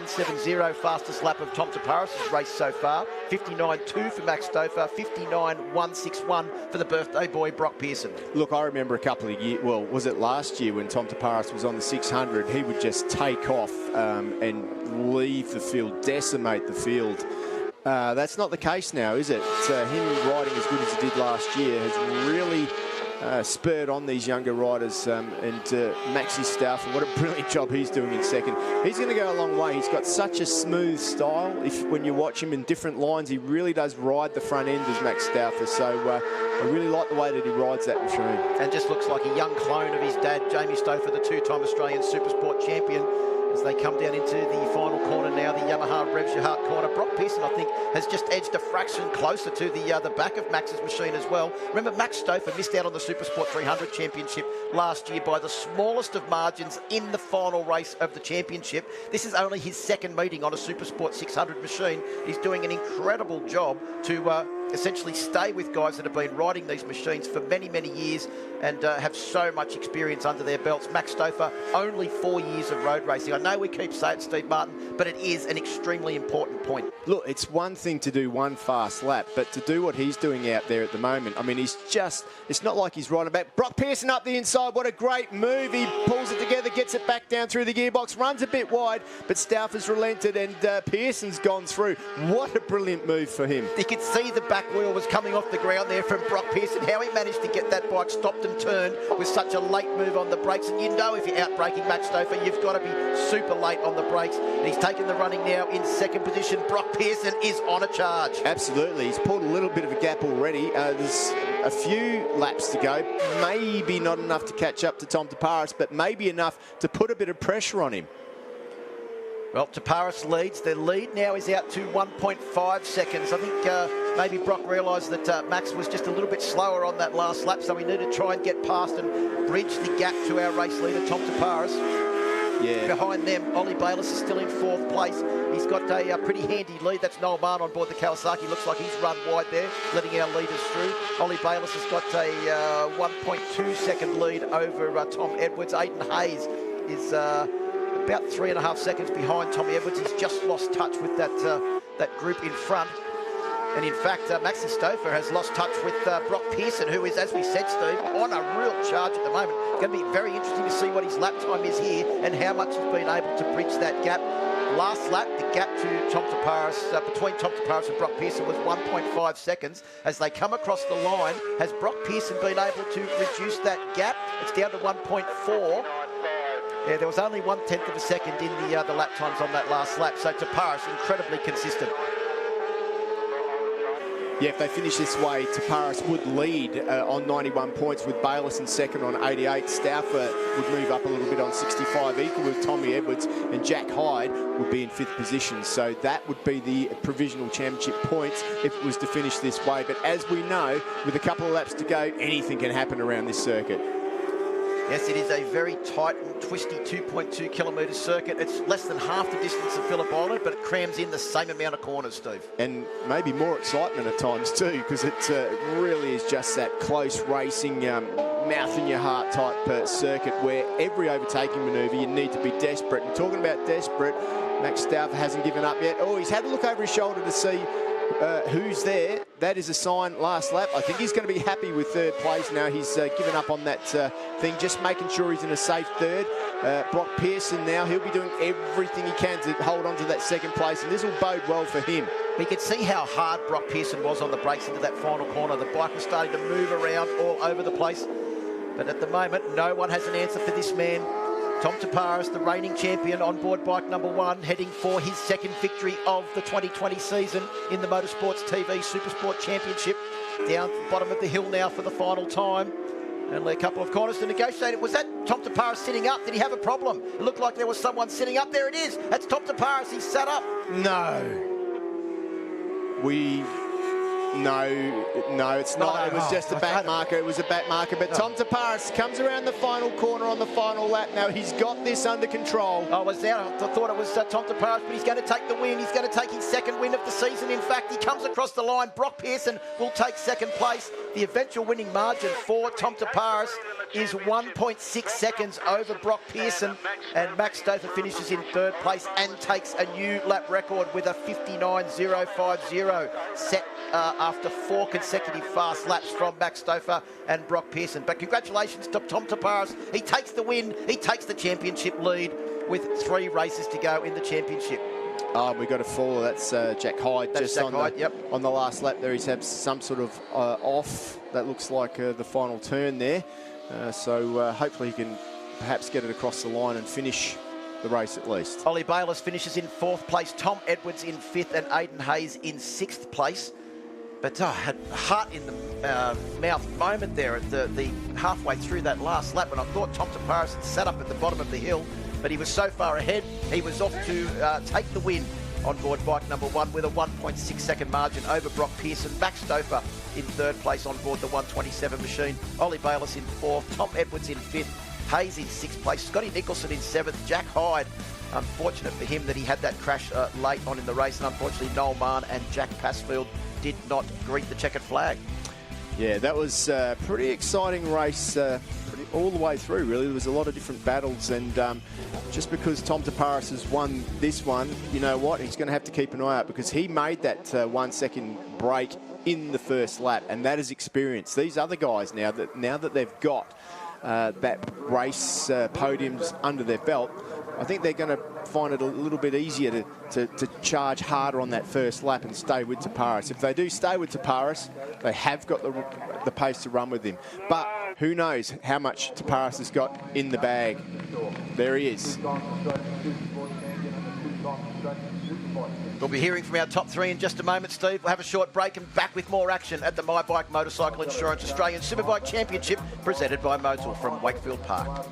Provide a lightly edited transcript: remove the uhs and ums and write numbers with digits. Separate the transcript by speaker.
Speaker 1: 1:70, fastest lap of Tom Taparis' race so far. 59.2 for Max Stouffer, 59.161 for the birthday boy Brock Pearson.
Speaker 2: Look, I remember a couple of years, well, was it last year when Tom Taparis was on the 600, he would just take off and leave the field, decimate the field. That's not the case now, is it? Him riding as good as he did last year has really spurred on these younger riders, and Maxi Stouffer, what a brilliant job he's doing in second. He's going to go a long way. He's got such a smooth style. When you watch him in different lines, he really does ride the front end as Max Stouffer. So I really like the way that he rides that machine. And
Speaker 1: just looks like a young clone of his dad, Jamie Stouffer, the two-time Australian Supersport champion. As they come down into the final corner now, the Yamaha Revs Your Heart corner. Brock Pearson, I think, has just edged a fraction closer to the back of Max's machine as well. Remember, Max Stouffer missed out on the Supersport 300 championship last year by the smallest of margins in the final race of the championship. This is only his second meeting on a Supersport 600 machine. He's doing an incredible job to essentially stay with guys that have been riding these machines for many, many years and have so much experience under their belts. Max Stouffer, only 4 years of road racing. I know we keep saying it, Steve Martin, but it is an extremely important point.
Speaker 2: Look, it's one thing to do one fast lap, but to do what he's doing out there at the moment, I mean, he's just, it's not like he's riding back. Brock Pearson up the inside, what a great move. He pulls it together, gets it back down through the gearbox, runs a bit wide, but Stouffer's relented and Pearson's gone through. What a brilliant move for him.
Speaker 1: You could see the back wheel was coming off the ground there from Brock Pearson. How he managed to get that bike stopped and turned with such a late move on the brakes. And you know, if you're out braking Max Stouffer, you've got to be super late on the brakes. And he's taken the running now in second position. Brock Pearson is on a charge.
Speaker 2: Absolutely. He's pulled a little bit of a gap already. There's a few laps to go. Maybe not enough to catch up to Tom Taparis, but maybe enough to put a bit of pressure on him.
Speaker 1: Well, Taparis leads. Their lead now is out to 1.5 seconds. I think maybe Brock realised that Max was just a little bit slower on that last lap, so we need to try and get past and bridge the gap to our race leader, Tom Taparis.
Speaker 2: Yeah.
Speaker 1: Behind them, Ollie Bayliss is still in fourth place. He's got a pretty handy lead. That's Noel Martin on board the Kawasaki. Looks like he's run wide there, letting our leaders through. Ollie Bayliss has got a 1.2 second lead over Tom Edwards. Aidan Hayes is about 3.5 seconds behind Tommy Edwards. He's just lost touch with that group in front. And in fact, Maxi Stouffer has lost touch with Brock Pearson, who is, as we said, Steve, on a real charge at the moment. Going to be very interesting to see what his lap time is here and how much he's been able to bridge that gap. Last lap, the gap to Tom Taparis, between Tom Taparis and Brock Pearson was 1.5 seconds. As they come across the line, has Brock Pearson been able to reduce that gap? It's down to 1.4. Yeah, there was only 1/10 of a second in the lap times on that last lap. So Taparis, incredibly consistent.
Speaker 2: Yeah, if they finish this way, Taparis would lead on 91 points with Bayliss in second on 88. Stouffer would move up a little bit on 65, equal with Tommy Edwards, and Jack Hyde would be in fifth position. So that would be the provisional championship points if it was to finish this way. But as we know, with a couple of laps to go, anything can happen around this circuit.
Speaker 1: Yes, it is a very tight and twisty 2.2 kilometre circuit. It's less than half the distance of Phillip Island, but it crams in the same amount of corners, Steve.
Speaker 2: And maybe more excitement at times too, because it really is just that close racing, mouth in your heart type circuit where every overtaking manoeuvre you need to be desperate. And talking about desperate, Max Stouffer hasn't given up yet. Oh, he's had a look over his shoulder to see who's there. That is a sign last lap. I think he's going to be happy with third place now. He's given up on that thing, just making sure he's in a safe third. Brock Pearson now, he'll be doing everything he can to hold on to that second place, and this will bode well for him.
Speaker 1: We could see how hard Brock Pearson was on the brakes into that final corner. The bike was starting to move around all over the place. But at the moment, no one has an answer for this man. Tom Taparis, the reigning champion, on board bike number 1, heading for his second victory of the 2020 season in the Motorsports TV Supersport Championship. Down the bottom of the hill now for the final time. Only a couple of corners to negotiate. Was that Tom Taparis sitting up? Did he have a problem? It looked like there was someone sitting up. There it is. That's Tom Taparis. He's sat up.
Speaker 2: No. No, it's not. It was just a back marker. It was a back marker. But Tom Taparis comes around the final corner on the final lap. Now he's got this under control.
Speaker 1: I was there. I thought it was Tom Taparis, but he's going to take the win. He's going to take his second win of the season. In fact, he comes across the line. Brock Pearson will take second place. The eventual winning margin for Tom Taparis is 1.6 seconds over Brock Pearson, and Max Stouffer finishes in third place and takes a new lap record with a 59.050 set after 4 consecutive fast laps from Max Stouffer and Brock Pearson. But congratulations to Tom Taparis. He takes the win. He takes the championship lead with 3 races to go in the championship.
Speaker 2: Oh, we got to follow. That's Jack Hyde.
Speaker 1: That's
Speaker 2: just
Speaker 1: Jack
Speaker 2: on
Speaker 1: Hyde,
Speaker 2: on the last lap there. He's had some sort of off. That looks like the final turn there. So hopefully he can perhaps get it across the line and finish the race at least.
Speaker 1: Ollie Bayliss finishes in 4th place. Tom Edwards in 5th and Aidan Hayes in 6th place. But had heart in the mouth moment there at the halfway through that last lap when I thought Tom Taparis had sat up at the bottom of the hill, but he was so far ahead, he was off to take the win on board bike number 1 with a 1.6 second margin over Brock Pearson. Max Stouffer in 3rd place on board the 127 machine. Ollie Bayliss in 4th, Tom Edwards in 5th, Hayes in 6th place, Scotty Nicholson in 7th, Jack Hyde. Unfortunate for him that he had that crash late on in the race, and unfortunately Noel Mahon and Jack Passfield did not greet the checkered flag.
Speaker 2: Yeah, that was a pretty exciting race all the way through, really. There was a lot of different battles, and just because Tom Taparis has won this one, you know what? He's going to have to keep an eye out, because he made that 1 second break in the first lap, and that is experience. These other guys now that they've got that race podiums under their belt, I think they're going to find it a little bit easier to charge harder on that first lap and stay with Taparis. If they do stay with Taparis, they have got the pace to run with him. But who knows how much Taparis has got in the bag. There he is.
Speaker 1: We'll be hearing from our top 3 in just a moment, Steve. We'll have a short break and back with more action at the My Bike Motorcycle Insurance Australian Superbike Championship presented by Motul from Wakefield Park.